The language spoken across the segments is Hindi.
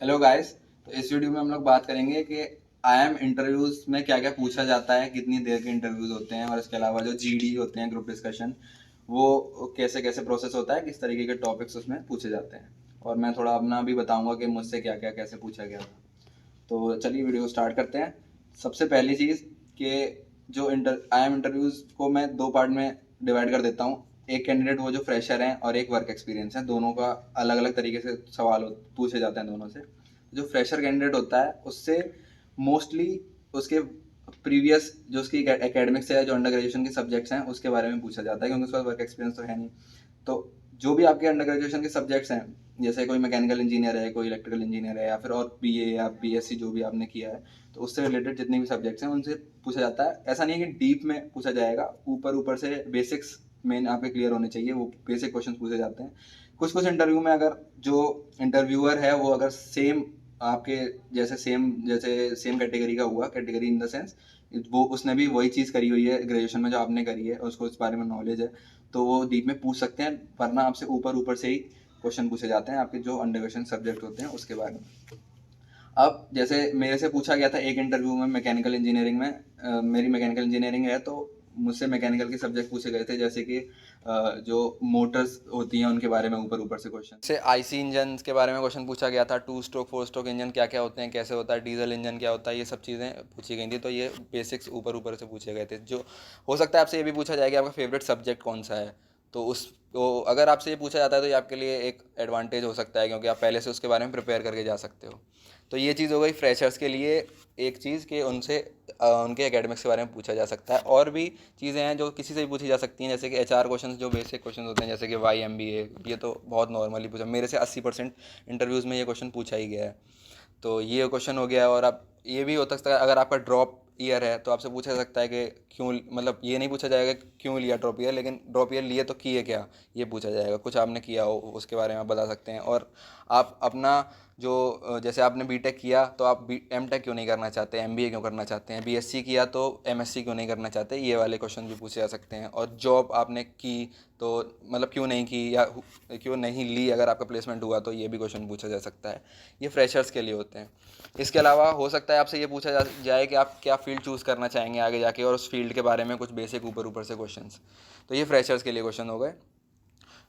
Hello guys. तो इस वीडियो में हम लोग बात करेंगे कि आईएम इंटरव्यूज में क्या क्या पूछा जाता है, कितनी देर के इंटरव्यूज होते हैं और इसके अलावा जो जीडी होते हैं, ग्रुप डिस्कशन, वो कैसे कैसे प्रोसेस होता है, किस तरीके के टॉपिक्स उसमें पूछे जाते हैं। और मैं थोड़ा अपना भी बताऊंगा कि मुझसे क्या क्या कैसे पूछा गया था। तो चलिए वीडियो स्टार्ट करते हैं। सबसे पहली चीज़ कि जो आईएम इंटरव्यूज को मैं दो पार्ट में डिवाइड कर देता हूँ। एक कैंडिडेट वो जो फ्रेशर हैं और एक वर्क एक्सपीरियंस है, दोनों का अलग अलग तरीके से सवाल पूछे जाते हैं दोनों से। जो फ्रेशर कैंडिडेट होता है उससे मोस्टली उसके प्रीवियस जो उसकी एकेडमिक्स है, जो अंडर ग्रेजुएशन के सब्जेक्ट्स हैं उसके बारे में पूछा जाता है, क्योंकि उसके पास वर्क एक्सपीरियंस तो है नहीं। तो जो भी आपके अंडर ग्रेजुएशन के सब्जेक्ट्स हैं, जैसे कोई मैकेनिकल इंजीनियर है, कोई इलेक्ट्रिकल इंजीनियर है, या फिर और बीए या बीएससी जो भी आपने किया है, तो उससे रिलेटेड जितने भी सब्जेक्ट्स हैं उनसे पूछा जाता है। ऐसा नहीं है कि डीप में पूछा जाएगा, ऊपर ऊपर से बेसिक्स मेन आपके क्लियर होने चाहिए, वो बेसिक क्वेश्चन पूछे जाते हैं। कुछ कुछ इंटरव्यू में अगर जो इंटरव्यूअर है वो अगर सेम आपके जैसे सेम कैटेगरी का हुआ, कैटेगरी इन द सेंस वो उसने भी वही चीज़ करी हुई है ग्रेजुएशन में जो आपने करी है, उसको इस बारे में नॉलेज है, तो वो डीप में पूछ सकते हैं। वरना आपसे ऊपर ऊपर से ही क्वेश्चन पूछे जाते हैं आपके जो अंडर ग्रेजुएशन सब्जेक्ट होते हैं उसके बारे में। अब जैसे मेरे से पूछा गया था एक इंटरव्यू में मैकेनिकल इंजीनियरिंग में, मेरी मैकेनिकल इंजीनियरिंग है, तो मुझसे मैकेनिकल के सब्जेक्ट पूछे गए थे, जैसे कि जो मोटर्स होती हैं उनके बारे में ऊपर ऊपर से क्वेश्चन से आईसी इंजन के बारे में क्वेश्चन पूछा गया था। 2 स्ट्रोक 4 स्ट्रोक इंजन क्या क्या होते हैं, कैसे होता है, डीजल इंजन क्या होता है, ये सब चीज़ें पूछी गई थी। तो ये बेसिक्स ऊपर ऊपर से पूछे गए थे। जो हो सकता है आपसे ये भी पूछा जाए कि आपका फेवरेट सब्जेक्ट कौन सा है। तो अगर आपसे ये पूछा जाता है तो ये आपके लिए एक एडवांटेज हो सकता है, क्योंकि आप पहले से उसके बारे में प्रिपेयर करके जा सकते हो। तो ये चीज़ हो गई फ्रेशर्स के लिए। एक चीज़ कि उनसे उनके एकेडमिक्स के बारे में पूछा जा सकता है। और भी चीज़ें हैं जो किसी से भी पूछी जा सकती हैं, जैसे कि एचआर क्वेश्चंस, जो बेसिक क्वेश्चंस होते हैं, जैसे कि वाई एम बी ए, ये तो बहुत नॉर्मली पूछा, मेरे से 80% इंटरव्यूज़ में ये क्वेश्चन पूछा ही गया है। तो ये क्वेश्चन हो गया। और आप ये भी हो सकता है अगर आपका ड्रॉप ईयर है तो आपसे पूछा जा सकता है कि क्यों, मतलब ये नहीं पूछा जाएगा कि क्यों लिया ड्रॉप ईयर, लेकिन ड्रॉप ईयर लिए तो किए क्या, ये पूछा जाएगा। कुछ आपने किया हो उसके बारे में आप बता सकते हैं। और आप अपना जो जैसे आपने बीटेक किया तो आप एमटेक क्यों नहीं करना चाहते, एमबीए क्यों करना चाहते हैं, बीएससी किया तो एमएससी क्यों नहीं करना चाहते, ये वाले क्वेश्चन भी पूछे जा सकते हैं। और जॉब आपने की तो मतलब क्यों नहीं की, या क्यों नहीं ली, अगर आपका प्लेसमेंट हुआ तो ये भी क्वेश्चन पूछा जा सकता है। ये फ्रेशर्स के लिए होते हैं। इसके अलावा हो सकता है आपसे ये पूछा जाए कि आप क्या फील्ड चूज़ करना चाहेंगे आगे जाके, और उस फील्ड के बारे में कुछ बेसिक ऊपर ऊपर से क्वेश्चंस। तो ये फ्रेशर्स के लिए क्वेश्चन हो गए।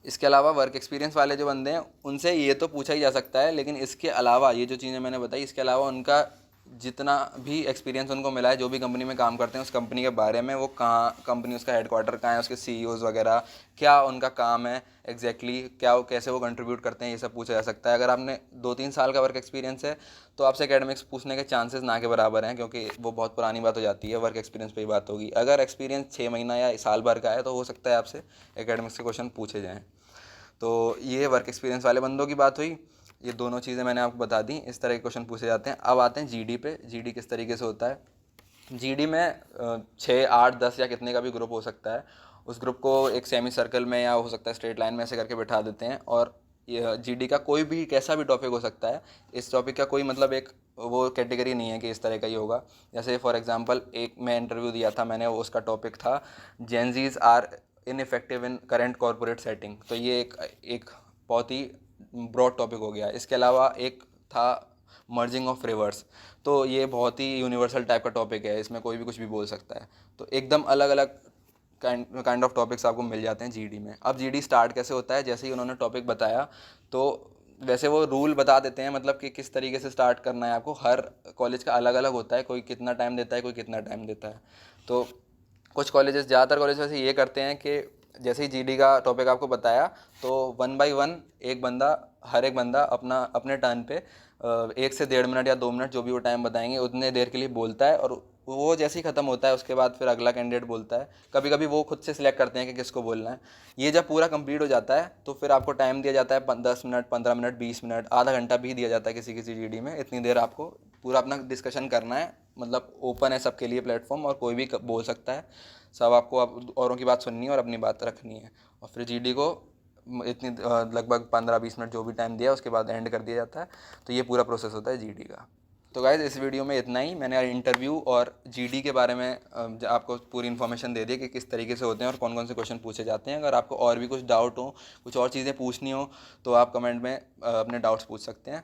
इसके अलावा वर्क एक्सपीरियंस वाले जो बंदे हैं उनसे ये तो पूछा ही जा सकता है, लेकिन इसके अलावा ये जो चीज़ें मैंने बताई, इसके अलावा उनका जितना भी एक्सपीरियंस उनको मिला है, जो भी कंपनी में काम करते हैं उस कंपनी के बारे में, वो कहाँ कंपनी, उसका हेडक्वार्टर कहाँ है, उसके सीईओज़ वगैरह, क्या उनका काम है एग्जैक्टली, क्या वो कैसे वो कंट्रीब्यूट करते हैं, ये सब पूछा जा सकता है। अगर आपने 2-3 साल का वर्क एक्सपीरियंस है तो आपसे एकेडमिक्स पूछने के चांसेस ना के बराबर हैं, क्योंकि वो बहुत पुरानी बात हो जाती है, वर्क एक्सपीरियंस पे ही बात होगी। अगर एक्सपीरियंस 6 महीना या साल भर का है तो हो सकता है आपसे एकेडमिक्स के क्वेश्चन पूछे जाएँ। तो ये वर्क एक्सपीरियंस वाले बंदों की बात हुई। ये दोनों चीज़ें मैंने आपको बता दी, इस तरह के क्वेश्चन पूछे जाते हैं। अब आते हैं जीडी पे। जीडी किस तरीके से होता है। जीडी में 6, 8, 10 या कितने का भी ग्रुप हो सकता है। उस ग्रुप को एक सेमी सर्कल में या हो सकता है स्ट्रेट लाइन में ऐसे करके बैठा देते हैं, और ये जीडी का कोई भी कैसा भी टॉपिक हो सकता है। इस टॉपिक का कोई मतलब एक वो कैटेगरी नहीं है कि इस तरह का ही होगा। जैसे फॉर एग्जांपल एक मैं इंटरव्यू दिया था मैंने, उसका टॉपिक था Gen Zs are ineffective in current corporate setting. तो ये एक बहुत ही ब्रॉड टॉपिक हो गया। इसके अलावा एक था मर्जिंग ऑफ रिवर्स। तो ये बहुत ही यूनिवर्सल टाइप का टॉपिक है, इसमें कोई भी कुछ भी बोल सकता है। तो एकदम अलग अलग काइंड ऑफ टॉपिक्स आपको मिल जाते हैं जीडी में। अब जीडी स्टार्ट कैसे होता है, जैसे ही उन्होंने टॉपिक बताया तो वैसे वो रूल बता देते हैं, मतलब कि किस तरीके से स्टार्ट करना है आपको। हर कॉलेज का अलग अलग होता है, कोई कितना टाइम देता है, कोई कितना टाइम देता है। तो कुछ कॉलेजेस, ज़्यादातर कॉलेज वैसे ये करते हैं कि जैसे ही जीडी का टॉपिक आपको बताया तो 1 बाय 1 हर एक बंदा अपना अपने टर्न पे 1 से 1.5 मिनट या 2 मिनट जो भी वो टाइम बताएंगे उतने देर के लिए बोलता है। और वो जैसे ही ख़त्म होता है उसके बाद फिर अगला कैंडिडेट बोलता है। कभी कभी वो खुद से सिलेक्ट करते हैं कि किसको बोलना है। ये जब पूरा कंप्लीट हो जाता है तो फिर आपको टाइम दिया जाता है 10 मिनट, 15 मिनट, 20 मिनट, आधा घंटा भी दिया जाता है किसी किसी जीडी में। इतनी देर आपको पूरा अपना डिस्कशन करना है। मतलब ओपन है सबके लिए प्लेटफॉर्म, और कोई भी बोल सकता है। सब आपको औरों की बात सुननी है और अपनी बात रखनी है। और फिर जीडी को इतनी लगभग 15-20 मिनट जो भी टाइम दिया उसके बाद एंड कर दिया जाता है। तो ये पूरा प्रोसेस होता है जीडी का। तो गाइज़ इस वीडियो में इतना ही। मैंने इंटरव्यू और जीडी के बारे में आपको पूरी इन्फॉर्मेशन दे दी कि किस तरीके से होते हैं और कौन कौन से क्वेश्चन पूछे जाते हैं। अगर आपको और भी कुछ डाउट हो, कुछ और चीज़ें पूछनी हो, तो आप कमेंट में अपने डाउट्स पूछ सकते हैं।